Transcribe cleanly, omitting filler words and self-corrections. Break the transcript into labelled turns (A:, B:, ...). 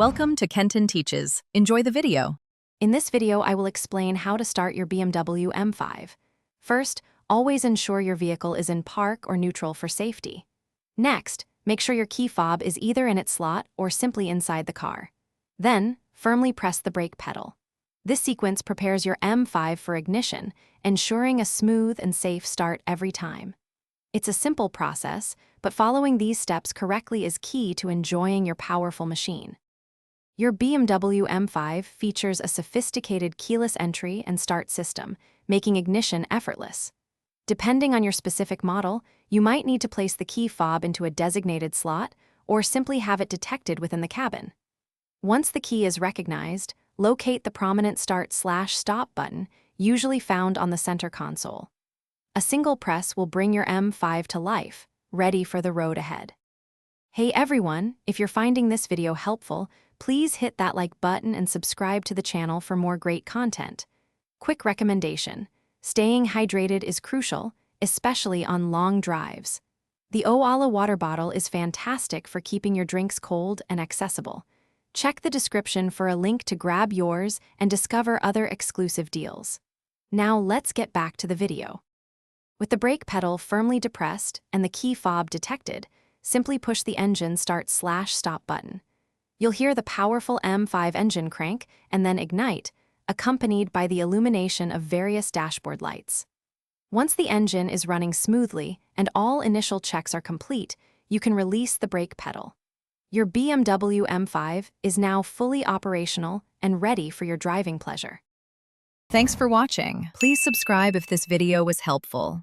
A: Welcome to Kenton Teaches. Enjoy the video.
B: In this video, I will explain how to start your BMW M5. First, always ensure your vehicle is in park or neutral for safety. Next, make sure your key fob is either in its slot or simply inside the car. Then, firmly press the brake pedal. This sequence prepares your M5 for ignition, ensuring a smooth and safe start every time. It's a simple process, but following these steps correctly is key to enjoying your powerful machine. Your BMW M5 features a sophisticated keyless entry and start system, making ignition effortless. Depending on your specific model, you might need to place the key fob into a designated slot or simply have it detected within the cabin. Once the key is recognized, locate the prominent Start/Stop button, usually found on the center console. A single press will bring your M5 to life, ready for the road ahead. Hey everyone, if you're finding this video helpful, please hit that like button and subscribe to the channel for more great content. Quick recommendation: staying hydrated is crucial, especially on long drives. The Oala water bottle is fantastic for keeping your drinks cold and accessible. Check the description for a link to grab yours and discover other exclusive deals. Now let's get back to the video. With the brake pedal firmly depressed and the key fob detected, simply push the engine Start/Stop button. You'll hear the powerful M5 engine crank and then ignite, accompanied by the illumination of various dashboard lights. Once the engine is running smoothly and all initial checks are complete, you can release the brake pedal. Your BMW M5 is now fully operational and ready for your driving pleasure.
A: Thanks for watching. Please subscribe if this video was helpful.